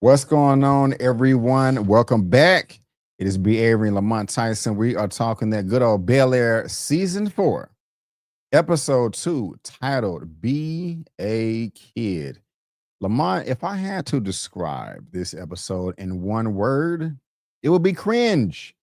What's going on, everyone? Welcome back. It is Bavery and Lamont Tyson. We are talking that good old Bel Air season 4, episode 2, titled Be a Kid. Lamont, if I had to describe this episode in one word, it would be cringe.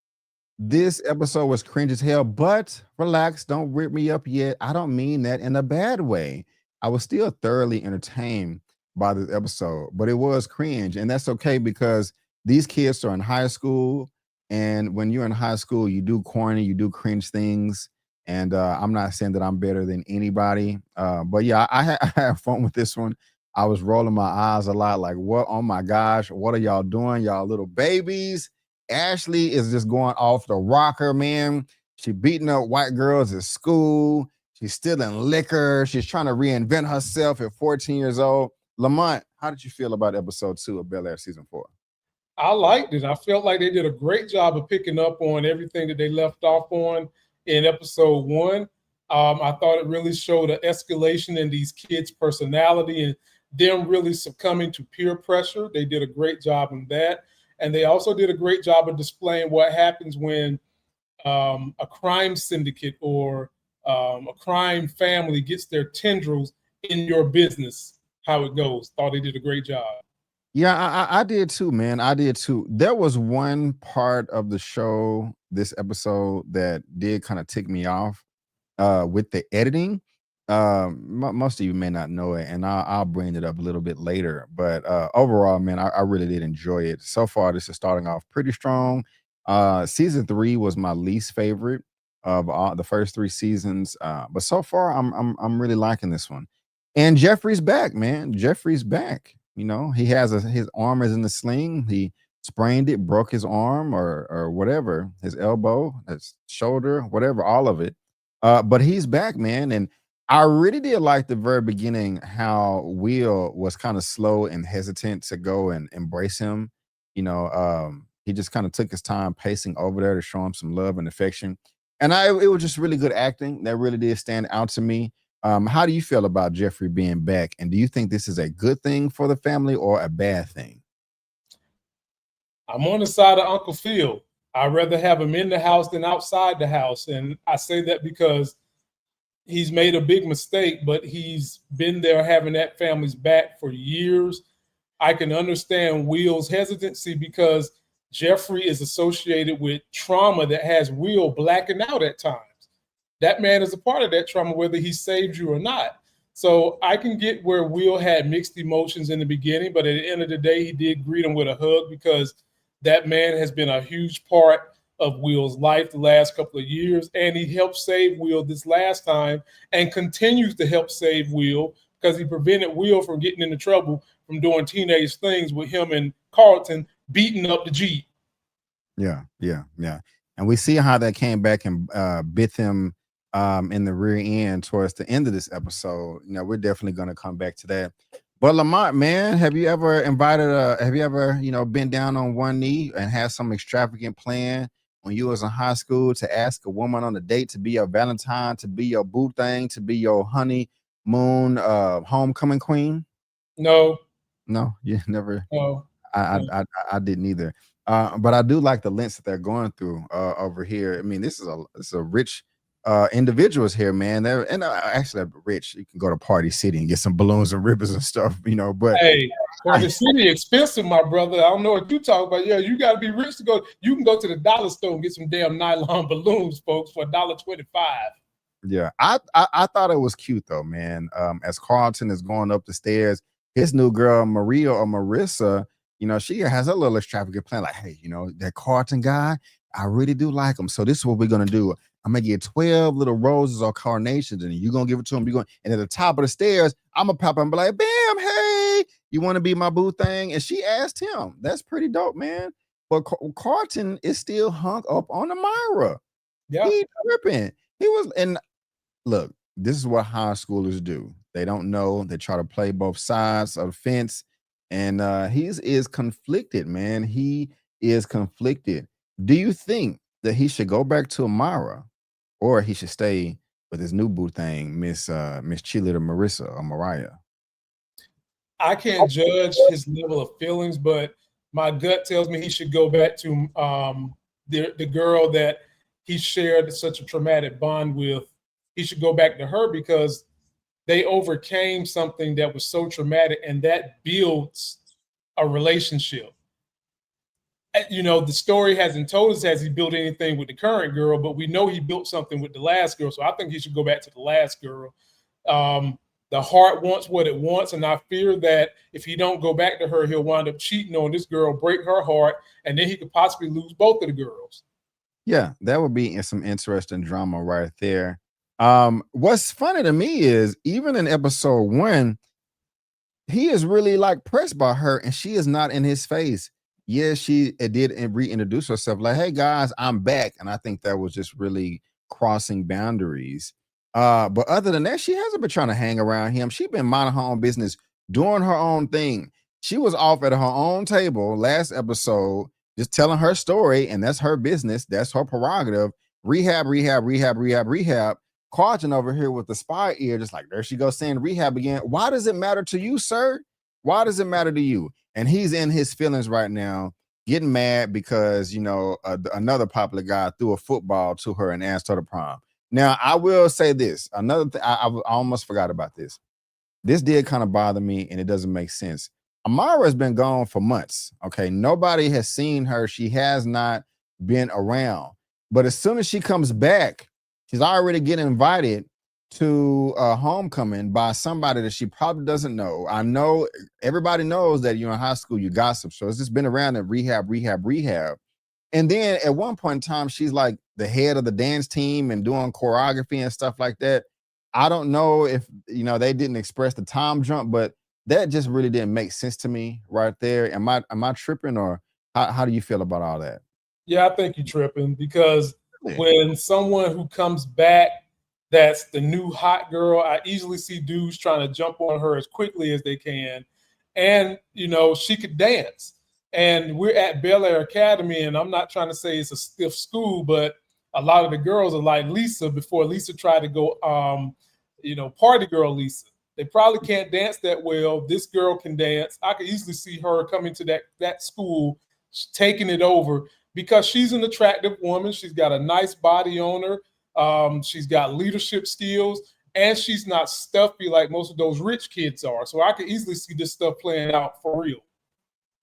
This episode was cringe as hell, but relax, don't rip me up yet. I don't mean that in a bad way. I was still thoroughly entertained by this episode, but it was cringe, and that's okay because these kids are in high school, and when you're in high school, you do corny, you do cringe things. And I'm not saying that I'm better than anybody, but yeah, I had fun with this one. I was rolling my eyes a lot, like, what? Oh my gosh, what are y'all doing, y'all little babies? Ashley is just going off the rocker, man. She beating up white girls at school. She's stealing liquor. She's trying to reinvent herself at 14 years old. Lamont, how did you feel about episode 2 of Bel Air season 4? I liked it. I felt like they did a great job of picking up on everything that they left off on in episode one. I thought it really showed an escalation in these kids' personality and them really succumbing to peer pressure. They did a great job in that. And they also did a great job of displaying what happens when a crime syndicate or a crime family gets their tendrils in your business, how it goes. Thought they did a great job. Yeah, I did too, man. I did too. There was one part of the show, this episode, that did kind of tick me off with the editing. Most of you may not know it, and I'll bring it up a little bit later. But overall, man, I really did enjoy it. So far, this is starting off pretty strong. Season 3 was my least favorite of all the first 3 seasons, but so far, I'm really liking this one. And Jeffrey's back, man. Jeffrey's back. He has his arm is in the sling. He sprained it, broke his arm or whatever, his elbow, his shoulder, whatever, all of it. But he's back, man. And I really did like the very beginning how Will was kind of slow and hesitant to go and embrace him. He just kind of took his time pacing over there to show him some love and affection. And it was just really good acting. That really did stand out to me. How do you feel about Jeffrey being back? And do you think this is a good thing for the family or a bad thing? I'm on the side of Uncle Phil. I'd rather have him in the house than outside the house. And I say that because he's made a big mistake, but he's been there having that family's back for years. I can understand Will's hesitancy because Jeffrey is associated with trauma that has Will blacking out at times. That man is a part of that trauma, whether he saved you or not. So I can get where Will had mixed emotions in the beginning, but at the end of the day, he did greet him with a hug because that man has been a huge part of Will's life the last couple of years, and he helped save Will this last time and continues to help save Will because he prevented Will from getting into trouble from doing teenage things with him and Carlton beating up the Jeep. Yeah, yeah, yeah. And we see how that came back and bit them in the rear end towards the end of this episode. We're definitely going to come back to that. But Lamont, man, have you ever, been down on one knee and had some extravagant plan when you was in high school to ask a woman on a date to be your Valentine, to be your boo thing, to be your honeymoon homecoming queen? No, No, you never. no, I no. I I, I didn't either. But I do like the lengths that they're going through over here. I mean, this is a rich individuals here, man. They're and actually they're rich. You can go to Party City and get some balloons and ribbons and stuff, But Hey, I, Party City expensive, my brother. I don't know what you talk about. Yeah, you got to be rich to go. You can go to the dollar store and get some damn nylon balloons, folks, for $1.25. yeah, I thought it was cute though, man. As Carlton is going up the stairs, his new girl Maria or Marissa, she has a little extravagant plan. Like, hey, that Carlton guy, I really do like him. So this is what we're gonna do. I'm gonna get 12 little roses or carnations, and you're gonna give it to him. You're going, and at the top of the stairs, I'm gonna pop up and be like, bam, hey, you want to be my boo thing? And she asked him. That's pretty dope, man. But Carlton is still hung up on the Myra. Yeah. He tripping. He was, and look, this is what high schoolers do. They don't know. They try to play both sides of the fence. And he is conflicted, man. He is conflicted. Do you think that he should go back to Amara or he should stay with his new boo thing, Miss Cheerleader Marissa or Mariah? I can't judge his level of feelings, but my gut tells me he should go back to the girl that he shared such a traumatic bond with. He should go back to her because they overcame something that was so traumatic, and that builds a relationship. You know, the story hasn't told us has he built anything with the current girl, but we know he built something with the last girl. So I think he should go back to the last girl. The heart wants what it wants, and I fear that if he don't go back to her, he'll wind up cheating on this girl, break her heart, and then he could possibly lose both of the girls. Yeah, that would be some interesting drama right there. What's funny to me is even in episode 1, he is really like pressed by her and she is not in his face. Yeah, she did reintroduce herself like, hey guys, I'm back. And I think that was just really crossing boundaries. But other than that, she hasn't been trying to hang around him. She's been minding her own business, doing her own thing. She was off at her own table last episode, just telling her story, and that's her business. That's her prerogative. Rehab, rehab, rehab, rehab, rehab. Carlton over here with the spy ear, just like there she goes saying rehab again. Why does it matter to you, sir? Why does it matter to you? And he's in his feelings right now, getting mad because another popular guy threw a football to her and asked her to prom. Now I will say this: another thing, I almost forgot about this. This did kind of bother me, and it doesn't make sense. Amara has been gone for months. Okay, nobody has seen her. She has not been around. But as soon as she comes back, she's already getting invited to a homecoming by somebody that she probably doesn't know. I know everybody knows that you're in high school, you gossip. So it's just been around at rehab, rehab, rehab. And then at one point in time, she's like the head of the dance team and doing choreography and stuff like that. I don't know if they didn't express the time jump, but that just really didn't make sense to me right there. Am I tripping, or how do you feel about all that? Yeah, I think you're tripping because Yeah. when someone who comes back that's the new hot girl, I easily see dudes trying to jump on her as quickly as they can. And, she could dance. And we're at Bel Air Academy, and I'm not trying to say it's a stiff school, but a lot of the girls are like Lisa before Lisa tried to go, party girl Lisa. They probably can't dance that well. This girl can dance. I could easily see her coming to that school, taking it over because she's an attractive woman. She's got a nice body on her. She's got leadership skills, and she's not stuffy like most of those rich kids are. So I could easily see this stuff playing out for real.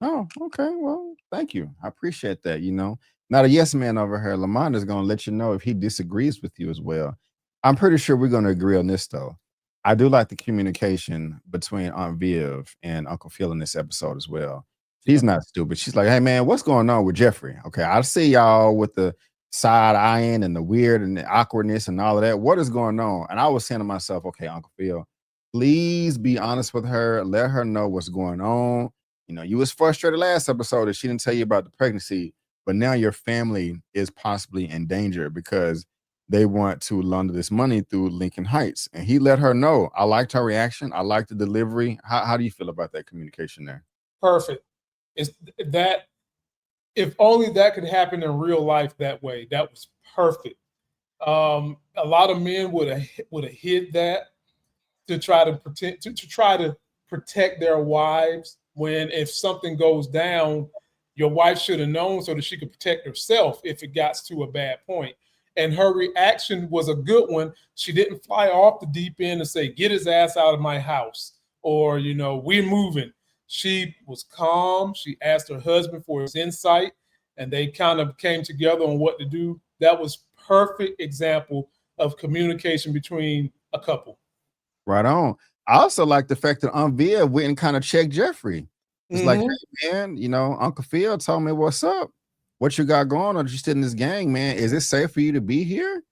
Oh, okay. Well, thank you. I appreciate that. Now the yes man over here, Lamont, is going to let you know if he disagrees with you as well. I'm pretty sure we're going to agree on this, though. I do like the communication between Aunt Viv and Uncle Phil in this episode as well. She's Yeah, not stupid. She's like, hey, man, what's going on with Jeffrey? Okay, I see y'all with the side eyeing and the weird and the awkwardness and all of that. What is going on? And I was saying to myself, okay, Uncle Phil, please be honest with her. Let her know what's going on. You was frustrated last episode that she didn't tell you about the pregnancy, but now your family is possibly in danger because they want to launder this money through Lincoln Heights. And he let her know. I liked her reaction. I liked the delivery. How do you feel about that communication there? perfect. It's that if only that could happen in real life that way. That was perfect. A lot of men would have hid that to try to protect their wives when if something goes down, your wife should have known so that she could protect herself if it got to a bad point. And her reaction was a good one. She didn't fly off the deep end and say, get his ass out of my house, or we're moving. She was calm. She asked her husband for his insight, and they kind of came together on what to do. That was perfect example of communication between a couple. Right on. I also like the fact that Aunt Viv went and kind of checked Jeffrey. It's like, Mm-hmm. hey, man, Uncle Phil told me what's up. What you got going on? You sit in this gang, man. Is it safe for you to be here?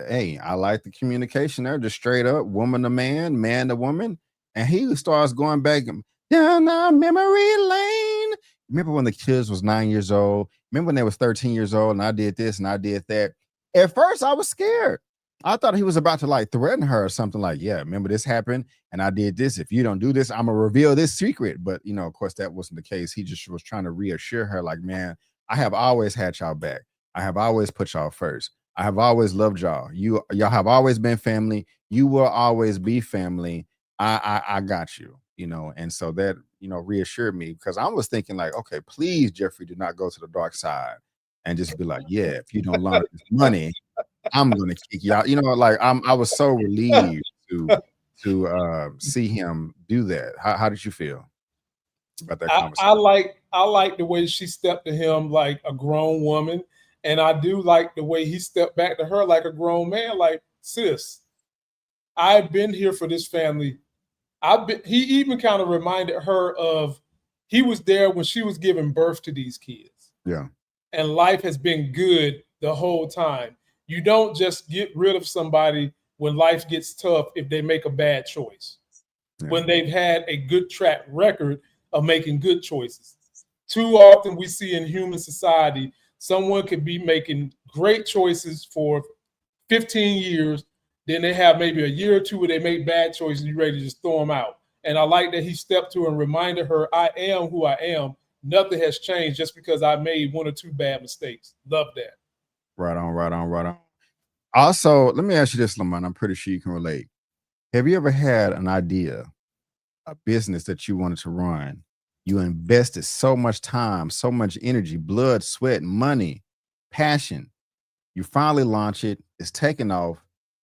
Hey, I like the communication there, just straight up, woman to man, man to woman. And he starts going back down the memory lane. Remember when the kids was 9 years old? Remember when they was 13 years old and I did this and I did that? At first, I was scared. I thought he was about to like threaten her or something like, yeah, remember this happened and I did this. If you don't do this, I'm gonna reveal this secret. But of course, that wasn't the case. He just was trying to reassure her, like, man, I have always had y'all back. I have always put y'all first. I have always loved y'all. Y'all have always been family. You will always be family. I got you. and so that, reassured me because I was thinking like, okay, please, Jeffrey, do not go to the dark side and just be like, yeah, if you don't learn this money, I'm gonna kick you out. Like I was so relieved to see him do that. How did you feel about that I conversation? like the way she stepped to him like a grown woman, and I do like the way he stepped back to her like a grown man. Like, sis, I've been here for this family. He even kind of reminded her of he was there when she was giving birth to these kids, Yeah, and life has been good the whole time. You don't just get rid of somebody when life gets tough if they make a bad choice, yeah, when they've had a good track record of making good choices. Too often we see in human society, someone could be making great choices for 15 years, then they have maybe a year or two where they make bad choices, and you're ready to just throw them out. And I like that he stepped to her and reminded her, I am who I am. Nothing has changed just because I made one or two bad mistakes. Love that. right on, right on, right on. Also, let me ask you this, Lamont. I'm pretty sure you can relate. Have you ever had an idea, a business that you wanted to run? You invested so much time, so much energy, blood, sweat, money, passion. You finally launch it, it's taken off,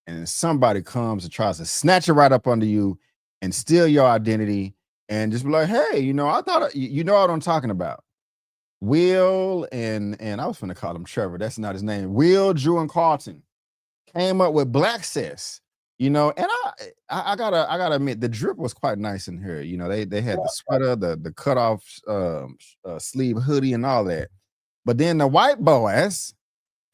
and then somebody comes and tries to snatch it right up under you and steal your identity and just be like, hey, I thought you know what I'm talking about. Will and I was gonna call him Trevor. That's not his name. Will, Drew, and Carlton came up with Black Sis, and I gotta admit the drip was quite nice in here. They had the sweater, the cut off sleeve hoodie and all that. But then the white boys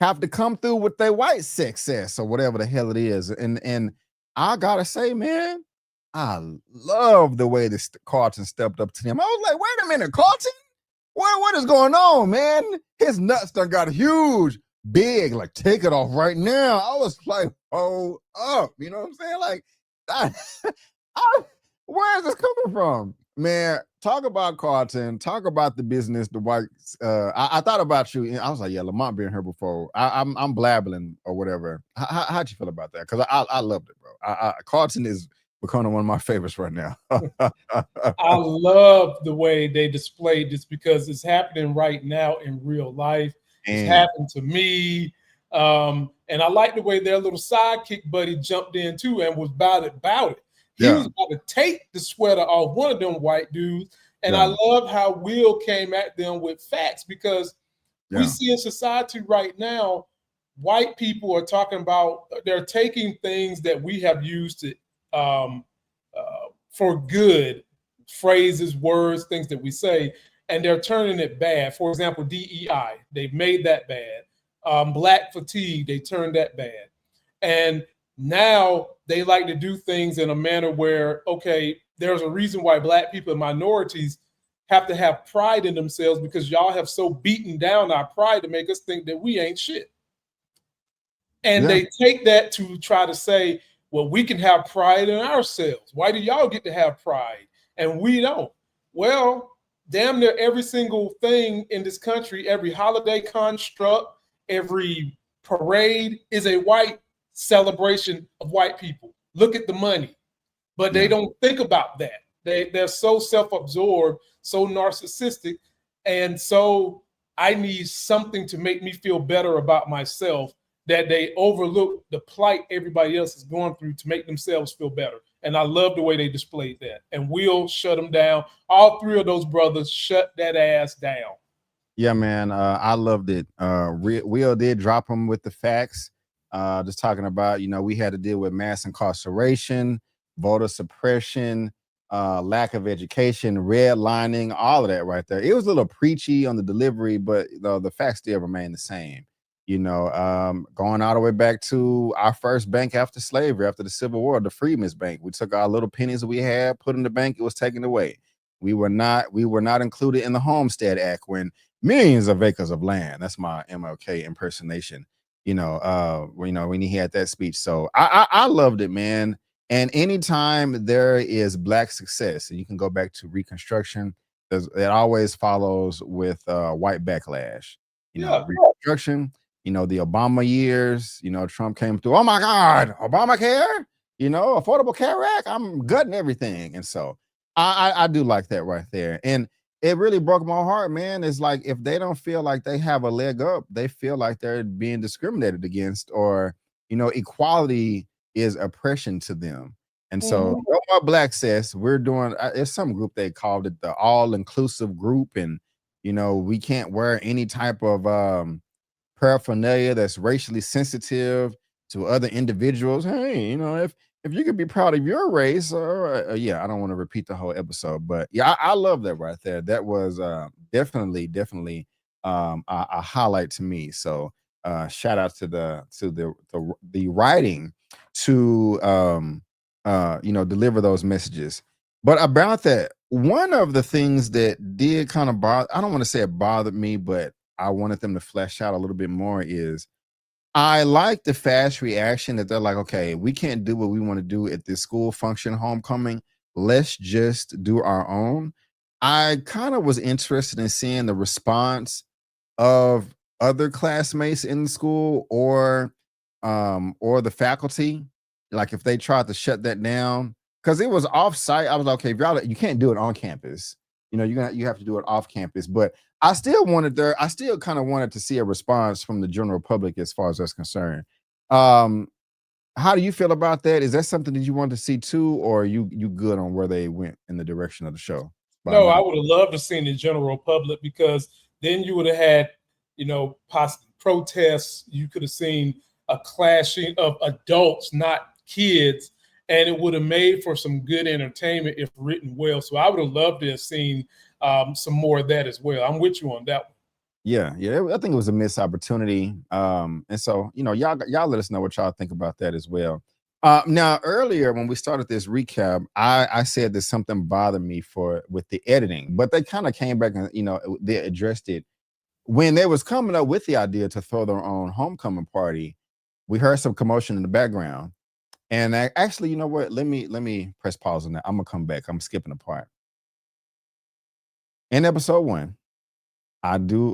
have to come through with their white success or whatever the hell it is. And I gotta say, man, I love the way this Carlton stepped up to him. I was like, wait a minute, Carlton, what is going on, man? His nuts done got huge, big, like take it off right now. I was like, oh up, you know what I'm saying? Like, I, I, where is this coming from? Man, talk about Carlton, talk about the business, the white. I thought about you. And I was like, yeah, Lamont been here before. I'm blabbling or whatever. How'd you feel about that? Because I loved it, bro. Carlton is becoming one of my favorites right now. I love the way they displayed this because it's happening right now in real life. It's And happened to me. And I like the way their little sidekick buddy jumped in too and was about it. He yeah, was about to take the sweater off one of them white dudes. And I yeah, love how Will came at them with facts because we yeah, see in society right now, white people are talking about, they're taking things that we have used to for good, phrases, words, things that we say, and they're turning it bad. For example, DEI, they've made that bad. Black fatigue, they turned that bad. And now they like to do things in a manner where, okay, there's a reason why Black people and minorities have to have pride in themselves because y'all have so beaten down our pride to make us think that we ain't shit. And yeah, they take that to try to say, well, we can have pride in ourselves. Why do y'all get to have pride and we don't? Well, damn near every single thing in this country, every holiday construct, every parade is a white celebration of white people. Look at the money, but they yeah. don't think about that. They're so self-absorbed, so narcissistic, and so I need something to make me feel better about myself that they overlook the plight everybody else is going through to make themselves feel better. And I love the way they displayed that. And Will shut them down. All three of those brothers shut that ass down. Yeah, man. I loved it. Will did drop him with the facts. Just talking about, we had to deal with mass incarceration, voter suppression, lack of education, redlining, all of that right there. It was a little preachy on the delivery, but the facts still remain the same. Going all the way back to our first bank after slavery, after the Civil War, the Freedmen's Bank. We took our little pennies that we had, put in the bank, it was taken away. We were not included in the Homestead Act when millions of acres of land. That's my MLK impersonation. When he had that speech. So I loved it, man. And anytime there is black success, and you can go back to Reconstruction, it always follows with white backlash. Yeah. Reconstruction, the Obama years, Trump came through. Oh my God, Obamacare, Affordable Care Act. I'm gutting everything. And so I do like that right there. And it really broke my heart, man. It's like if they don't feel like they have a leg up, they feel like they're being discriminated against, or equality is oppression to them. And so Mhm. no more black sis. We're doing it's some group they called it the all-inclusive group, and we can't wear any type of paraphernalia that's racially sensitive to other individuals. Hey, if you could be proud of your race, yeah, I don't want to repeat the whole episode, but yeah, I love that right there. That was definitely a highlight to me. So shout out to the writing to deliver those messages. But about that, one of the things that did kind of bother, I don't want to say it bothered me, but I wanted them to flesh out a little bit more is I like the fast reaction that they're like, okay, we can't do what we want to do at this school function homecoming. Let's just do our own. I kind of was interested in seeing the response of other classmates in the school or the faculty, like if they tried to shut that down, because it was off site. I was like, okay, if y'all, you can't do it on campus, you have to do it off campus. But I still kind of wanted to see a response from the general public as far as that's concerned. um how do you feel about that? Is that something that you want to see too, or you good on where they went in the direction of the show by No, I not? would have loved to seen the general public, because then you would have had, protests. You could have seen a clashing of adults, not kids, and it would have made for some good entertainment if written well. So I would have loved to have seen some more of that as well. I'm with you on that one. Yeah, I think it was a missed opportunity. And so y'all let us know what y'all think about that as well. Now earlier when we started this recap, I said that something bothered me for with the editing, but they kind of came back and they addressed it when they was coming up with the idea to throw their own homecoming party. We heard some commotion in the background, and actually, you know what? Let me press pause on that. I'm gonna come back. I'm skipping a part in episode 1.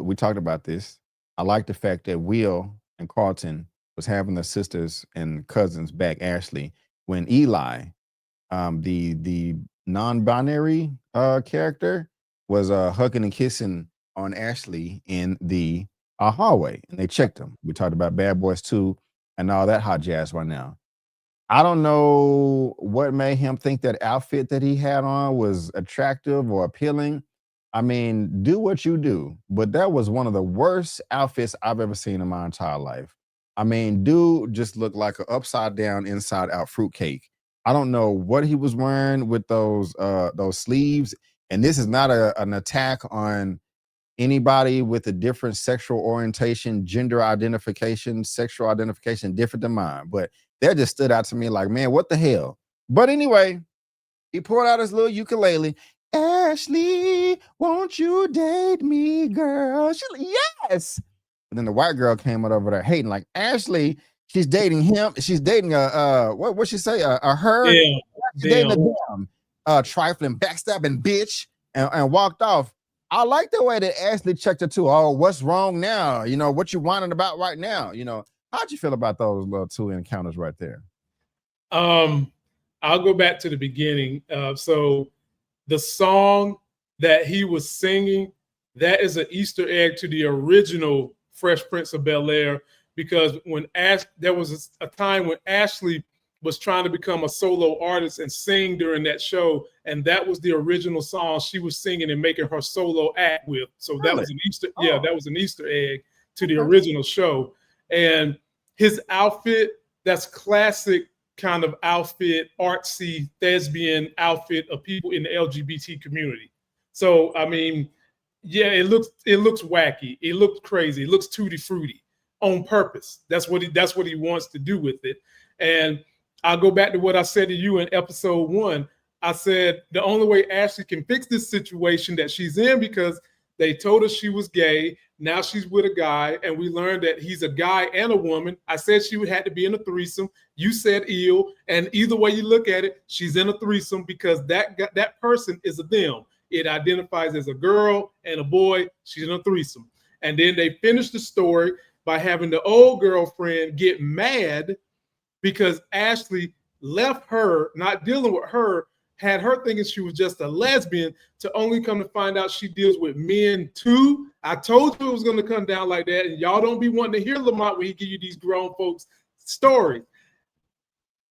We talked about this. I like the fact that Will and Carlton was having their sisters and cousins back, Ashley, when Eli, the non-binary character, was hugging and kissing on Ashley in the hallway, and they checked him. We talked about Bad Boys 2 and all that hot jazz right now. I don't know what made him think that outfit that he had on was attractive or appealing. I mean, do what you do, but that was one of the worst outfits I've ever seen in my entire life. I mean, dude just looked like an upside down, inside out fruitcake. I don't know what he was wearing with those sleeves. And this is not an attack on anybody with a different sexual orientation, gender identification, sexual identification different than mine. But that just stood out to me like, man, what the hell? But anyway, he pulled out his little ukulele. Ashley, won't you date me, girl? She's like, yes. And then the white girl came out over there hating, like, Ashley, she's dating him. She's dating what she say? A her. Damn, She's dating a damn. damn trifling, backstabbing bitch, and walked off. I like the way that Ashley checked her too. Oh, what's wrong now? What you whining about right now? How'd you feel about those little two encounters right there? Um, I'll go back to the beginning. So the song that he was singing, that is an Easter egg to the original Fresh Prince of Bel Air, because there was a time when Ashley was trying to become a solo artist and sing during that show, and that was the original song she was singing and making her solo act with. So that Really? was an Easter, yeah, Oh, that was an Easter egg to the okay. original show. And his outfit, that's classic kind of outfit, artsy, thespian outfit of people in the LGBT community. So I mean, yeah, it looks wacky, it looks crazy, it looks tutti frutti on purpose. That's what he wants to do with it. And I'll go back to what I said to you in episode 1. I said the only way Ashley can fix this situation that she's in, because they told her she was gay. Now she's with a guy, and we learned that he's a guy and a woman. I said she would have to be in a threesome. You said ill, and either way you look at it, she's in a threesome because that person is a them. It identifies as a girl and a boy. She's in a threesome. And then they finished the story by having the old girlfriend get mad because Ashley left her, not dealing with her, had her thinking she was just a lesbian, to only come to find out she deals with men too. I told you it was going to come down like that, and y'all don't be wanting to hear Lamont when he give you these grown folks stories.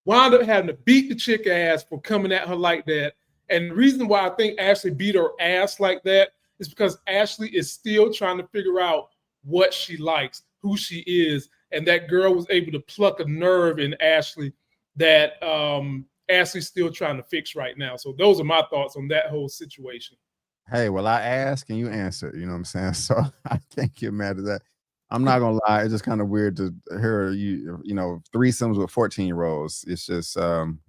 Wound up having to beat the chick ass for coming at her like that. And the reason why I think Ashley beat her ass like that is because Ashley is still trying to figure out what she likes, who she is, and that girl was able to pluck a nerve in Ashley that Ashley's still trying to fix right now. So those are my thoughts on that whole situation. Hey, well, I asked and you answered. You know what I'm saying? So I can't get mad at that. I'm not gonna lie, it's just kind of weird to hear threesomes with 14-year-olds. It's just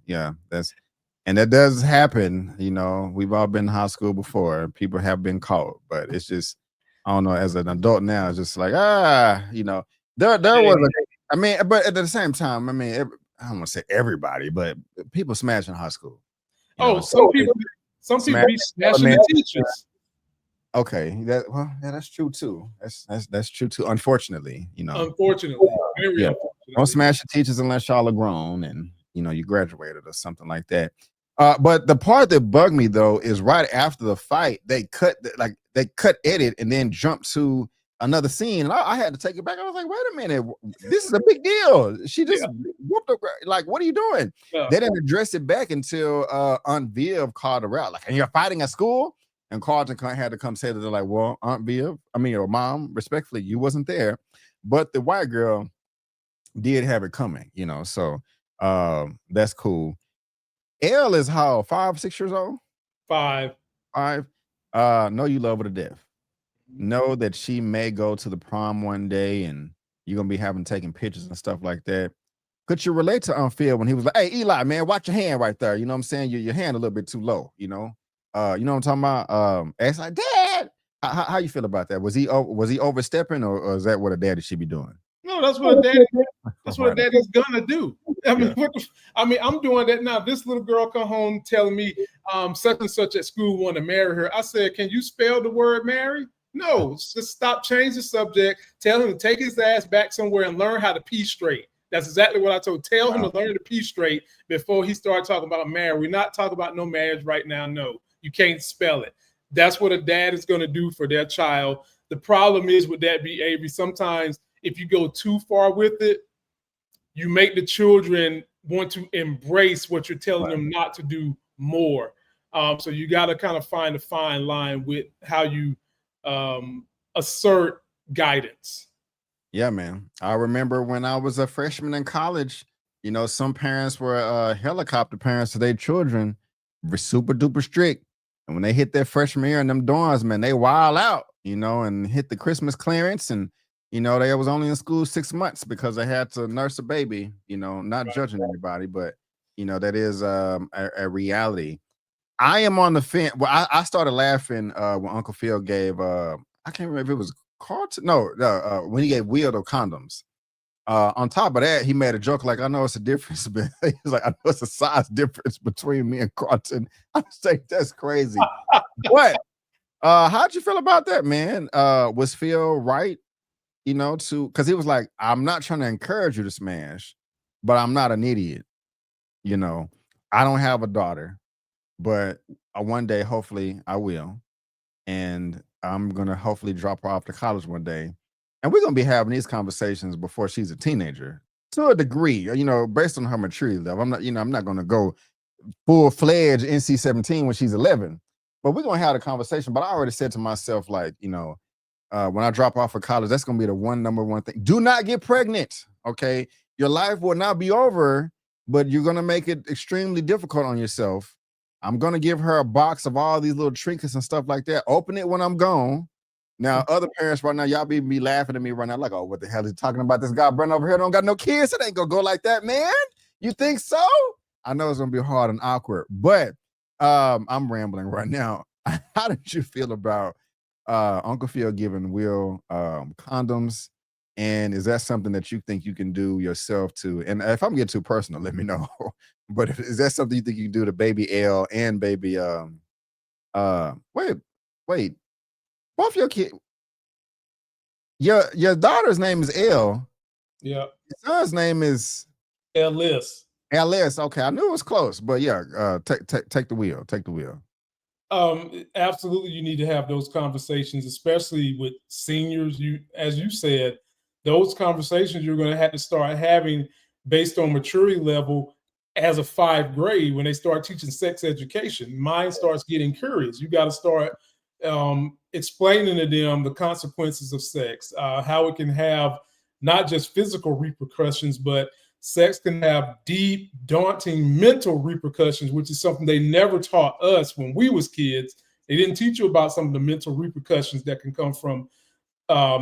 yeah, that does happen. We've all been in high school before. People have been caught, but it's just, I don't know, as an adult now, it's just like, there was but at the same time, I don't want to say everybody, but people smash in high school. Some people be smashing the teachers. Okay, that's true too. That's true too. Unfortunately, Unfortunately, very unfortunately. Don't smash the teachers unless y'all are grown and you graduated or something like that. But the part that bugged me though is right after the fight, they cut edit and then jumped to another scene, and I had to take it back. I was like, wait a minute, this is a big deal. She just whooped her. Like, what are you doing? Yeah. They didn't address it back until Aunt Viv called her out. Like, and you're fighting at school? And Carlton had to come say that. They're like, well, Aunt Viv, your mom, respectfully, you wasn't there, but the white girl did have it coming, so that's cool. Elle is how, 5, 6 years old? 5. Know you love her to death. Know that she may go to the prom one day and you're gonna be taking pictures and stuff like that. Could you relate to Aunt Phil when he was like, hey, Eli, man, watch your hand right there? You know what I'm saying? Your hand a little bit too low, you know what I'm talking about? It's like, Dad, how you feel about that? Was he overstepping, or is that what a daddy should be doing? No, that's what a daddy. That's what a daddy's gonna do. I'm doing that now. This little girl come home telling me such and such at school want to marry her. I said, can you spell the word marry? No, just stop, change the subject. Tell him to take his ass back somewhere and learn how to pee straight. That's exactly what I told. Tell him to learn to pee straight before he started talking about marriage. We're not talking about no marriage right now. No, you can't spell it. That's what a dad is going to do for their child. The problem is with that, Avery, sometimes if you go too far with it, you make the children want to embrace what you're telling them not to do more. So you got to kind of find a fine line with how you assert guidance. Yeah, man. I remember when I was a freshman in college, some parents were helicopter parents to their children, were super duper strict. And when they hit their freshman year in them dorms, man, they wild out, and hit the Christmas clearance. And, they was only in school 6 months because they had to nurse a baby, not judging anybody, but, that is a reality. I am on the fence. Well, I started laughing when Uncle Phil gave, I can't remember if it was Carlton. No, when he gave Will the condoms. On top of that, he made a joke like, I know it's a difference, but he's like, I know it's a size difference between me and Carlton. I was like, that's crazy. But how'd you feel about that, man? Was Phil right? Because he was like, I'm not trying to encourage you to smash, but I'm not an idiot. I don't have a daughter, but one day, hopefully, I will. And I'm going to hopefully drop her off to college one day. And we're going to be having these conversations before she's a teenager to a degree, based on her maturity level. I'm not going to go full-fledged NC-17 when she's 11, but we're going to have a conversation. But I already said to myself, like, when I drop off for college, that's going to be the number one thing. Do not get pregnant, okay? Your life will not be over, but you're going to make it extremely difficult on yourself. I'm going to give her a box of all these little trinkets and stuff like that. Open it when I'm gone. Now, other parents right now, y'all be laughing at me right now like, oh, what the hell is he talking about? This guy Brent over here don't got no kids. It ain't going to go like that, man. You think so? I know it's going to be hard and awkward, but I'm rambling right now. How did you feel about Uncle Phil giving Will condoms? And is that something that you think you can do yourself too? And if I'm getting too personal, let me know. But is that something you think you can do to baby L and baby wait, both your kids, your daughter's name is L. Yeah. Your son's name is Ellis. LS. Okay, I knew it was close, but yeah, take the wheel. Take the wheel. Absolutely, you need to have those conversations, especially with seniors. You, as you said, those conversations you're going to have to start having based on maturity level as a 5th grade when they start teaching sex education. Mine starts getting curious. You got to start explaining to them the consequences of sex, how it can have not just physical repercussions, but sex can have deep, daunting mental repercussions, which is something they never taught us when we was kids. They didn't teach you about some of the mental repercussions that can come from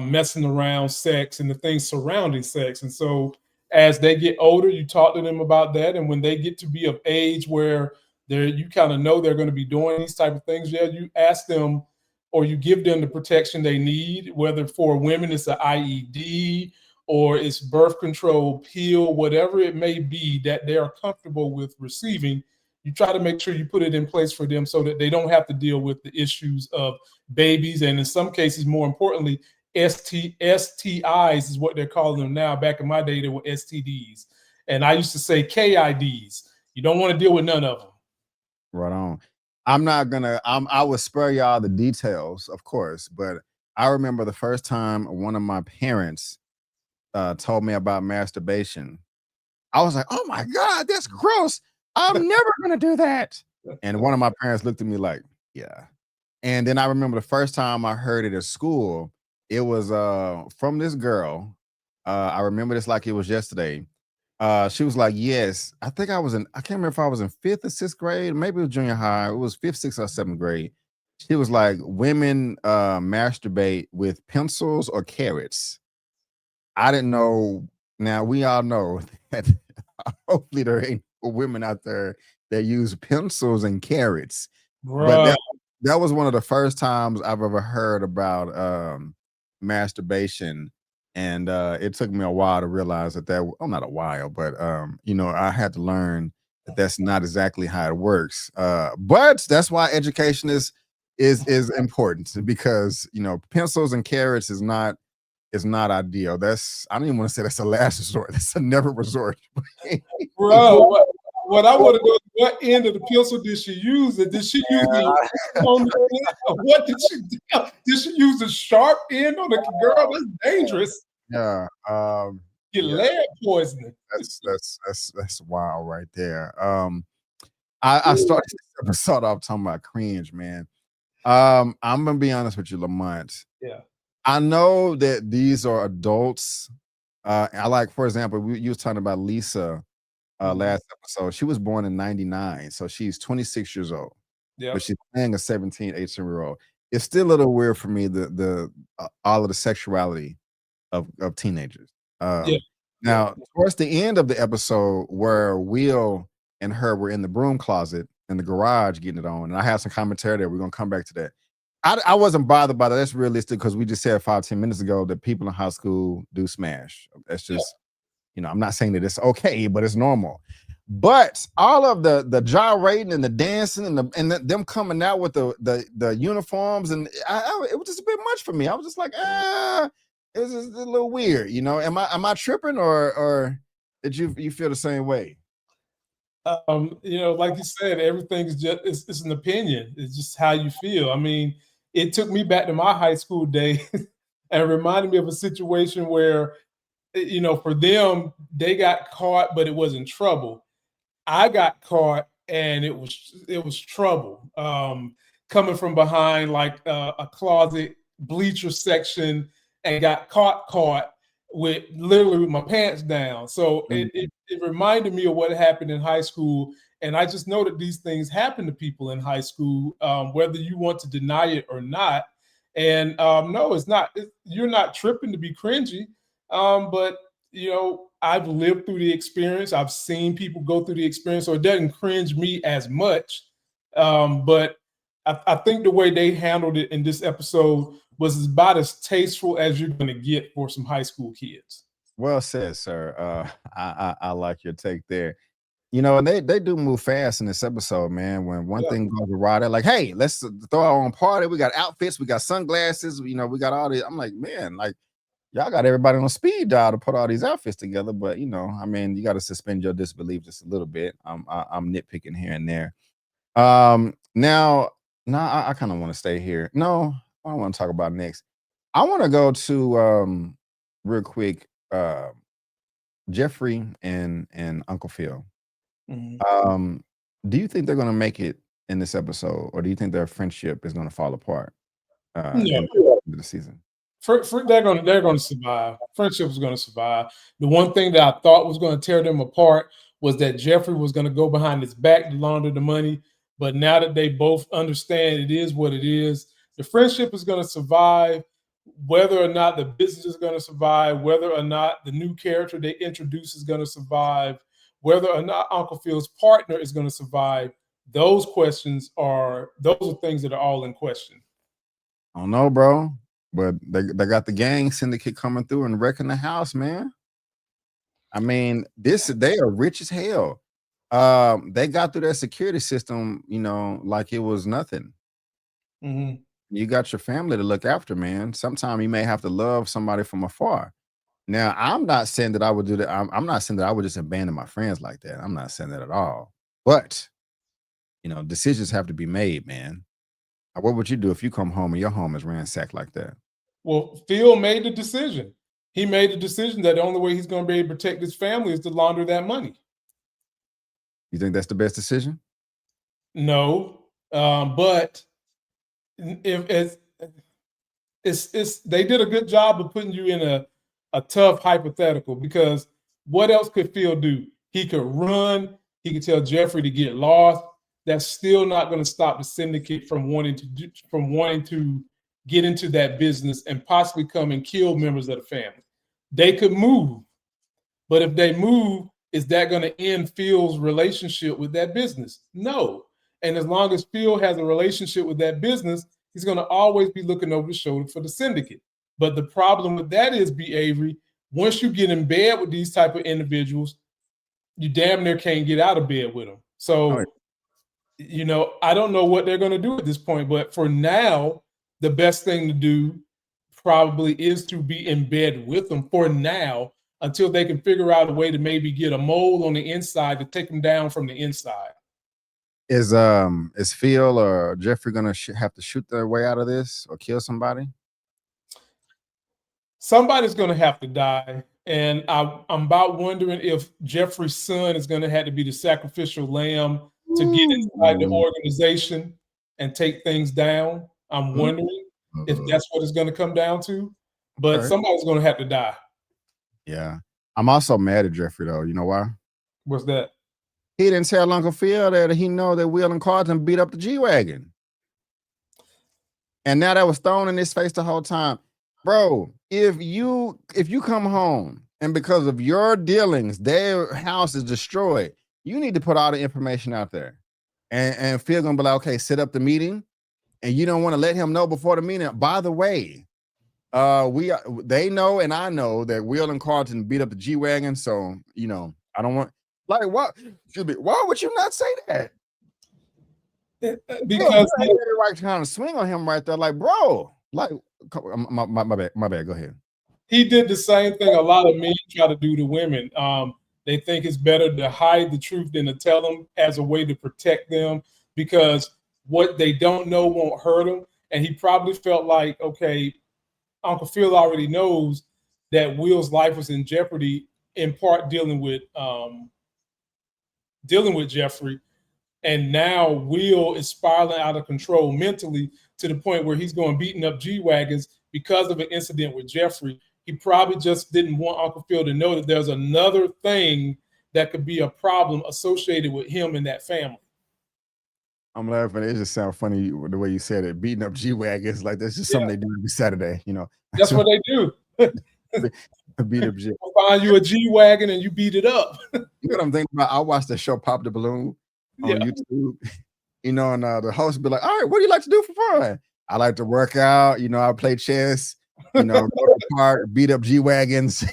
messing around sex and the things surrounding sex. And so as they get older, you talk to them about that. And when they get to be of age where you kind of know they're going to be doing these type of things, yeah, you ask them or you give them the protection they need, whether for women it's an IED or it's birth control pill, whatever it may be that they are comfortable with receiving. You try to make sure you put it in place for them so that they don't have to deal with the issues of babies, and in some cases, more importantly, STIs is what they're calling them now. Back in my day, they were STDs. And I used to say KIDs. You don't want to deal with none of them. Right on. I'm not gonna. I will spare y'all the details, of course, but I remember the first time one of my parents told me about masturbation. I was like, "Oh my god, that's gross! I'm never gonna do that." And one of my parents looked at me like, "Yeah." And then I remember the first time I heard it at school. It was from this girl. I remember this like it was yesterday. She was like, yes, I think I can't remember if I was in 5th or 6th grade, maybe it was junior high. It was 5th, 6th, or 7th grade. She was like, women masturbate with pencils or carrots. I didn't know. Now we all know that hopefully there ain't women out there that use pencils and carrots. But Right. that was one of the first times I've ever heard about masturbation. And it took me a while to realize not a while, but I had to learn that that's not exactly how it works. But that's why education is important, because pencils and carrots is not ideal. I don't even want to say that's a last resort. That's a never resort. Bro, what I want to know is what end of the pencil did she use? It did she use the on the end? What did she do? Did she use the sharp end on the girl? That's dangerous. Yeah. Get Yeah. lead poisoning. That's wild right there. I started this episode off talking about cringe, man. I'm gonna be honest with you, Lamont. Yeah. I know that these are adults. I like, for example, you was talking about Lisa last episode. She was born in 99, so she's 26 years old. Yeah. But she's playing a 17, 18-year-old. It's still a little weird for me, the all of the sexuality of teenagers. Yeah. Now, towards the end of the episode, where Will and her were in the broom closet in the garage getting it on, and I have some commentary there. We're gonna come back to that. I wasn't bothered by that. That's realistic because we just said 5-10 minutes ago that people in high school do smash. That's just, I'm not saying that it's okay, but it's normal. But all of the gyrating and the dancing and them coming out with the uniforms, and it was just a bit much for me. I was just like, it was just a little weird, Am I tripping, or did you feel the same way? Like you said, everything's just it's an opinion. It's just how you feel. I mean, it took me back to my high school day and reminded me of a situation where, for them, they got caught, but it wasn't trouble. I got caught and it was trouble. Coming from behind like a closet bleacher section and got caught with literally with my pants down. So it reminded me of what happened in high school. And I just know that these things happen to people in high school, whether you want to deny it or not. And no, it's not. You're not tripping to be cringy, but I've lived through the experience. I've seen people go through the experience, so it doesn't cringe me as much. But I think the way they handled it in this episode was about as tasteful as you're going to get for some high school kids. Well said, sir. I like your take there. And they do move fast in this episode, man. When one thing goes awry, they're like, "Hey, let's throw our own party. We got outfits, we got sunglasses. We got all this." I'm like, man, like Y'all got everybody on speed dial to put all these outfits together, but you know, I mean, you got to suspend your disbelief just a little bit. I'm nitpicking here and there. Now, I kind of want to stay here. No, I don't want to talk about next. I want to go to real quick, Jeffrey and Uncle Phil. Mhm. Do you think they're gonna make it in this episode, or do you think their friendship is gonna fall apart in No. the season? They're gonna survive. Friendship is gonna survive. The one thing that I thought was gonna tear them apart was that Jeffrey was gonna go behind his back to launder the money. But now that they both understand it is what it is, the friendship is gonna survive. Whether or not the business is gonna survive, whether or not the new character they introduce is gonna survive, whether or not Uncle Phil's partner is gonna survive, those are things that are all in question. I don't know, bro, but they got the gang syndicate coming through and wrecking the house, man. I mean, they are rich as hell. They got through their security system, you know, like it was nothing. Mhm. You got your family to look after, man. Sometimes you may have to love somebody from afar. Now, I'm not saying that I would do that. I'm not saying that I would just abandon my friends like that. I'm not saying that at all. But you know, decisions have to be made, man. What would you do if you come home and your home is ransacked like that? Well, Phil made the decision. He made the decision that the only way he's going to be able to protect his family is to launder that money. You think that's the best decision? No, but if it's they did a good job of putting you in a tough hypothetical because what else could Phil do? He could run. He could tell Jeffrey to get lost. That's still not going to stop the syndicate from wanting to get into that business and possibly come and kill members of the family. They could move, but if they move, is that going to end Phil's relationship with that business? No. And as long as Phil has a relationship with that business, he's going to always be looking over the shoulder for the syndicate. But the problem with that is, B. Avery, once you get in bed with these type of individuals, you damn near can't get out of bed with them. Oh, yeah. So, you know, I don't know what they're going to do at this point. But for now, the best thing to do probably is to be in bed with them for now until they can figure out a way to maybe get a mole on the inside to take them down from the inside. Is Phil or Jeffrey gonna have to shoot their way out of this or kill somebody? Somebody's going to have to die. And I'm about wondering if Jeffrey's son is going to have to be the sacrificial lamb to get inside the Ooh. organization and take things down. I'm Mm. wondering if that's what it's going to come down to. But Okay. somebody's going to have to die. Yeah. I'm also mad at Jeffrey though. You know why? What's that? He didn't tell Uncle Phil that he know that Will and Carlton beat up the G-Wagon. And now that was thrown in his face the whole time. Bro, if you come home and because of your dealings, their house is destroyed, you need to put all the information out there. And Phil gonna be like, okay, set up the meeting, and you don't want to let him know before the meeting. By the way, they know and I know that Will and Carlton beat up the G-Wagon. So, you know, I don't want like what excuse me, why would you not say that? Because You had the right kind of swing on him right there, like, bro, like, my bad. Go ahead. he did the same thing a lot of men try to do to women. They think it's better to hide the truth than to tell them as a way to protect them because what they don't know won't hurt them. And he probably felt like, okay, Uncle Phil already knows that Will's life was in jeopardy, in part dealing with Jeffrey. And now Will is spiraling out of control mentally to the point where he's going beating up G-Wagons because of an incident with Jeffrey. He probably just didn't want Uncle Phil to know that there's another thing that could be a problem associated with him and that family. I'm laughing. It just sounds funny the way you said it. Beating up G-Wagons, like that's just Yeah, something they do every Saturday, you know. that's what they do. Beat up G. Find you a G-Wagon and you beat it up. You know what I'm thinking about? I watched the show Pop the Balloon on Yeah. YouTube, you know, and the host would be like, all right, what do you like to do for fun? I like to work out, you know, I play chess, you know, go to the park, beat up G-Wagons.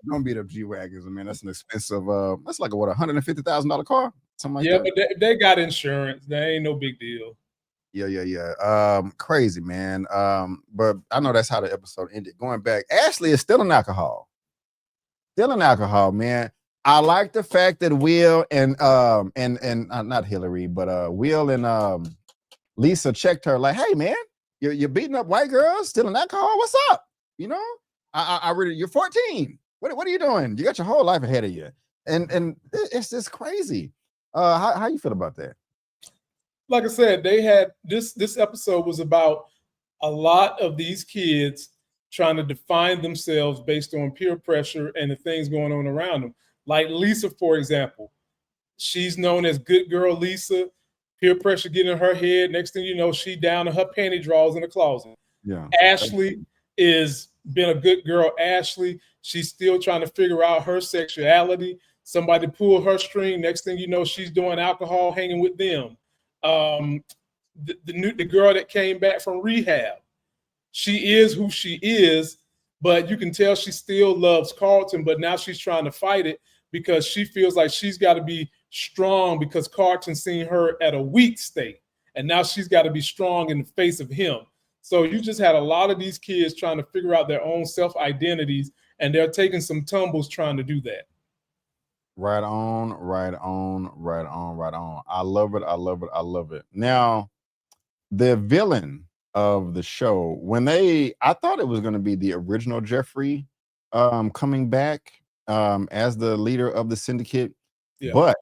Don't beat up G-Wagons, man. That's an expensive, that's like a what, $150,000 car? Something like Yeah, that. but they got insurance. That ain't no big deal. Yeah. Crazy, man. But I know that's how the episode ended. Going back, Ashley is still an alcohol. Still an alcohol, man. I like the fact that Will and not Hillary, but Will and Lisa checked her like, "Hey, man, you're beating up white girls, stealing alcohol. What's up? You know, I really, you're 14. What are you doing? You got your whole life ahead of you, and it's just crazy. How you feel about that? Like I said, they had this episode was about a lot of these kids trying to define themselves based on peer pressure and the things going on around them. Like Lisa, for example, she's known as good girl Lisa. Peer pressure getting in her head. Next thing you know, she down in her panty drawers in the closet. Yeah, Ashley is been a good girl. Ashley, she's still trying to figure out her sexuality. Somebody pulled her string. Next thing you know, she's doing alcohol, hanging with them. Um, the girl that came back from rehab, she is who she is, but you can tell she still loves Carlton. But now she's trying to fight it because she feels like she's got to be strong because Carlton seen her at a weak state, and now she's got to be strong in the face of him. So you just had a lot of these kids trying to figure out their own self identities, and they're taking some tumbles trying to do that. right on, right on, right on, right on. I love it. I love it. I love it. Now, the villain of the show, I thought it was going to be the original Jeffrey coming back as the leader of the syndicate, Yeah. but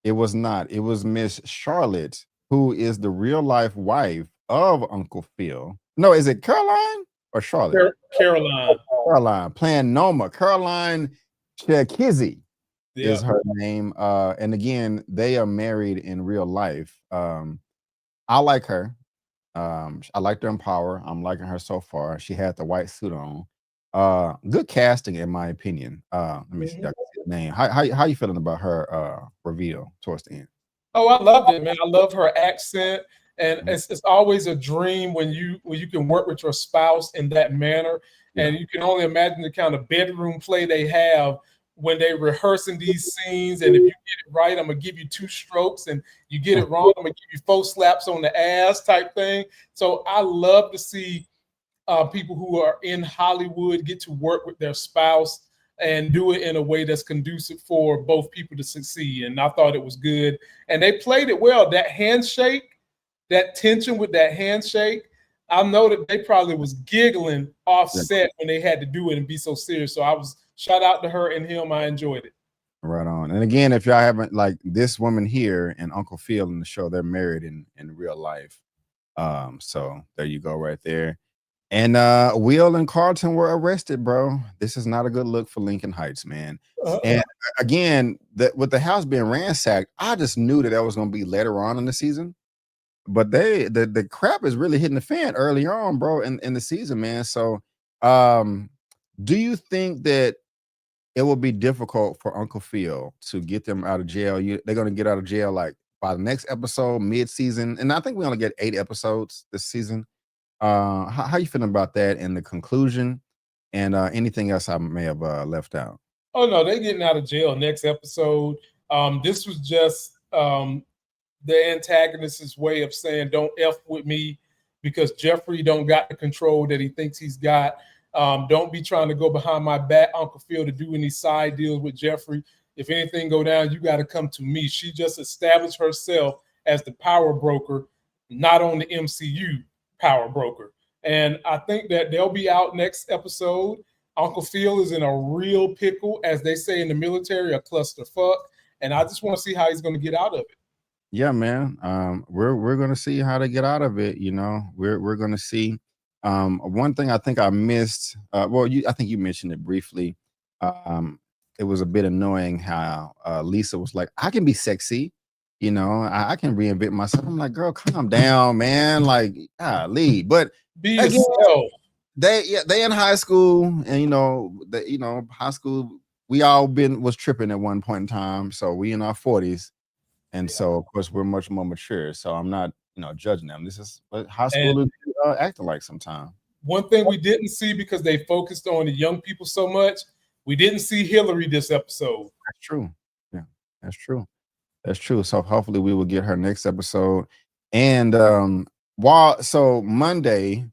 it was not. It was Miss Charlotte, who is the real life wife of Uncle Phil. No, is it Caroline or Charlotte? Caroline. Caroline, playing Noma. Caroline Chekizzy Yeah. is her name. And again, they are married in real life. I like her. I liked her in Power. I'm liking her so far. She had the white suit on. Good casting, in my opinion. Let me see if I Mhm. can see the name. How you feeling about her reveal towards the end? Oh, I loved it, man. I love her accent, and Mhm. it's always a dream when you can work with your spouse in that manner, Yeah. and you can only imagine the kind of bedroom play they have when they rehearsing these scenes. And if you get it right, I'm gonna give you 2 strokes, and you get it wrong, I'm gonna give you 4 slaps on the ass type thing. So I love to see people who are in Hollywood get to work with their spouse and do it in a way that's conducive for both people to succeed. And I thought it was good. And they played it well. That handshake, that tension with that handshake, I know that they probably was giggling Yeah. offset when they had to do it and be so serious. So I was shout out to her and him. I enjoyed it. Right on. And again, if y'all haven't, like, this woman here and Uncle Phil in the show, they're married in real life. So there you go, right there. And Will and Carlton were arrested, bro. This is not a good look for Lincoln Heights, man. And again, with the house being ransacked, I just knew that was going to be later on in the season. But the crap is really hitting the fan early on, bro, in the season, man. So, um, do you think that it will be difficult for Uncle Phil to get them out of jail? They're going to get out of jail like by the next episode, mid-season, and I think we only get 8 episodes this season. How you feeling about that and the conclusion, and anything else I may have left out? Oh no, they getting out of jail next episode. This was just the antagonist's way of saying don't f with me because Jeffrey don't got the control that he thinks he's got. Don't be trying to go behind my back, Uncle Phil, to do any side deals with Jeffrey. If anything go down, you got to come to me. She just established herself as the power broker, not on the MCU power broker. And I think that they'll be out next episode. Uncle Phil is in a real pickle, as they say in the military, a clusterfuck. And I just want to see how he's going to get out of it. Yeah, man. We're gonna see how to get out of it. You know, we're gonna see. One thing I think I missed. Well, I think you mentioned it briefly. Um, it was a bit annoying how Lisa was like, "I can be sexy." You know, I can reinvent myself. I'm like, girl, calm down, man. Like, golly. But Be again, yourself. they in high school, and high school. We all was tripping at one point in time. So we in our 40s, and Yeah. so, of course, we're much more mature. So I'm not, judging them. This is what high And schoolers acting like sometimes. one thing we didn't see because they focused on the young people so much, we didn't see Hillary this episode. That's true. Yeah, that's true. That's true. So hopefully we will get her next episode. And So Monday,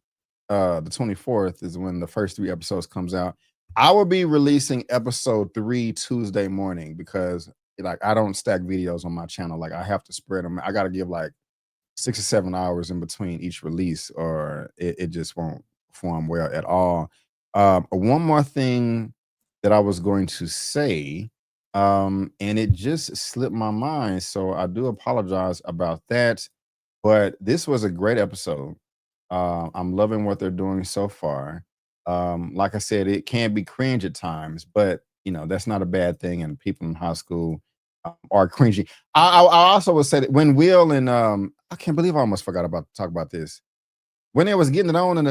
the 24th is when the first 3 episodes comes out. I will be releasing episode 3 Tuesday morning because like I don't stack videos on my channel. Like I have to spread them. I got to give like 6 or 7 hours in between each release, or it just won't perform well at all. One more thing that I was going to say, and it just slipped my mind, so I do apologize about that. But this was a great episode. I'm loving what they're doing so far. Like I said, it can be cringe at times, but that's not a bad thing. And people in high school are cringy. I also would say that when Will and I can't believe I almost forgot about to talk about this. When they was getting it on in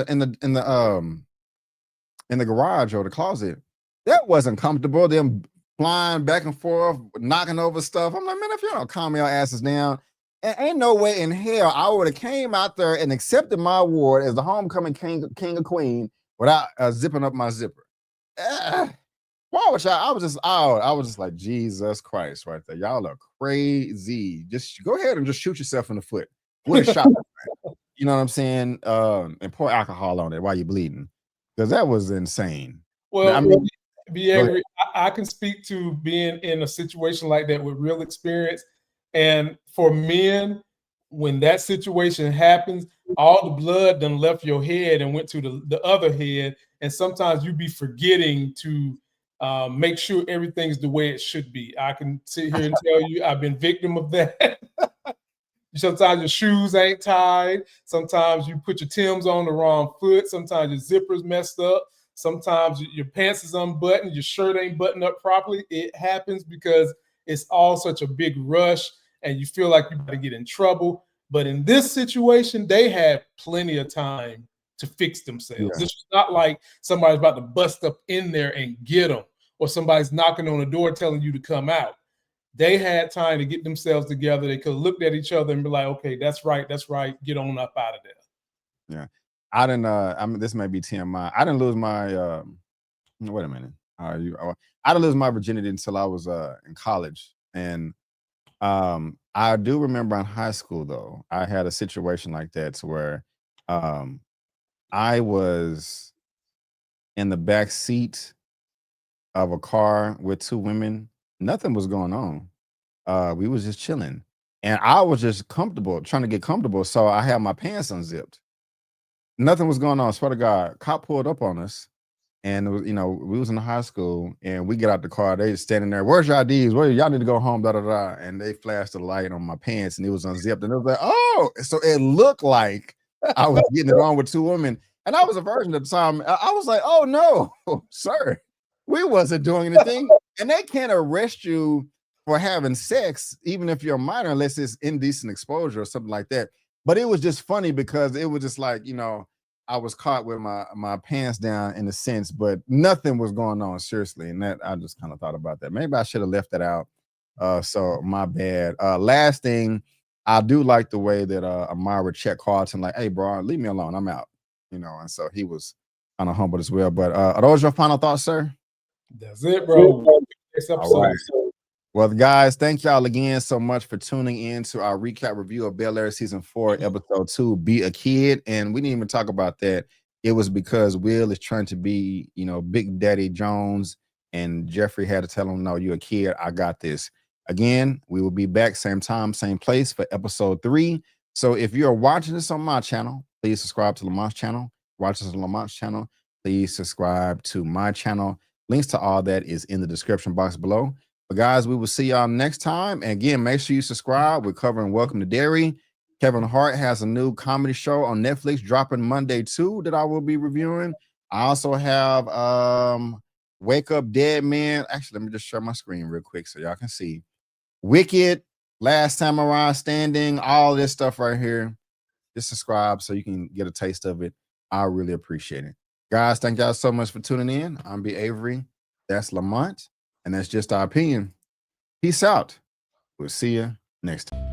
the garage or the closet, that wasn't comfortable. Them flying back and forth, knocking over stuff. I'm like, man, if you don't calm your asses down, ain't no way in hell I would have came out there and accepted my award as the homecoming king or queen without zipping up my zipper. Why was y'all? I was just like, Jesus Christ, right there. Y'all are crazy. Just go ahead and just shoot yourself in the foot with a shot. You know what I'm saying? And pour alcohol on it while you're bleeding. Because that was insane. Well, I mean, be angry. I can speak to being in a situation like that with real experience. And for men, when that situation happens, all the blood done left your head and went to the other head. And sometimes you be forgetting to make sure everything's the way it should be. I can sit here and tell you I've been victim of that. Sometimes your shoes ain't tied. Sometimes you put your Timbs on the wrong foot. Sometimes your zipper's messed up. Sometimes your pants is unbuttoned. Your shirt ain't buttoned up properly. It happens because it's all such a big rush and you feel like you're about to get in trouble. But in this situation, they had plenty of time to fix themselves. Yeah. This is not like somebody's about to bust up in there and get them, or somebody's knocking on the door telling you to come out. They had time to get themselves together. They could have looked at each other and be like, okay, that's right. Get on up out of there. Yeah. I didn't I mean, this may be TMI. I didn't lose my wait a minute. I didn't lose my virginity until I was in college. And I do remember in high school though, I had a situation like that to where I was in the back seat of a car with 2 women. Nothing was going on. We was just chilling. And I was just comfortable, trying to get comfortable. So I had my pants unzipped. Nothing was going on. I swear to God, cop pulled up on us. And it was, we was in high school and we get out the car. They standing there. Where's your IDs? Where y'all need to go home? Da da da. And they flashed the light on my pants and it was unzipped. And it was like, oh, so it looked like I was getting it on with 2 women. And I was a virgin at the time. I was like, oh no, sir, we wasn't doing anything. And they can't arrest you for having sex, even if you're a minor, unless it's indecent exposure or something like that. But it was just funny because it was just like, I was caught with my pants down in a sense, but nothing was going on seriously. And that I just kind of thought about that. Maybe I should have left that out. So my bad. Last thing, I do like the way that Amara checked Carlton, like, hey, bro, leave me alone. I'm out. And so he was kind of humbled as well. But are those your final thoughts, sir? That's it, bro. Next episode. All right. Well, guys, thank y'all again so much for tuning in to our recap review of Bel Air Season 4, Episode 2, Be a Kid. And we didn't even talk about that. It was because Will is trying to be, Big Daddy Jones, and Jeffrey had to tell him, no, you're a kid. I got this. Again, we will be back same time, same place for Episode 3. So if you're watching this on my channel, please subscribe to Lamont's channel. Watch this on Lamont's channel. Please subscribe to my channel. Links to all that is in the description box below. But guys, we will see y'all next time. And again, make sure you subscribe. We're covering Welcome to Derry. Kevin Hart has a new comedy show on Netflix dropping Monday too that I will be reviewing. I also have Wake Up Dead Man. Actually, let me just share my screen real quick so y'all can see. Wicked, Last Samurai Standing, all this stuff right here. Just subscribe so you can get a taste of it. I really appreciate it. Guys, thank y'all so much for tuning in. I'm Bavery. That's Lamont. And that's just our opinion. Peace out. We'll see you next time.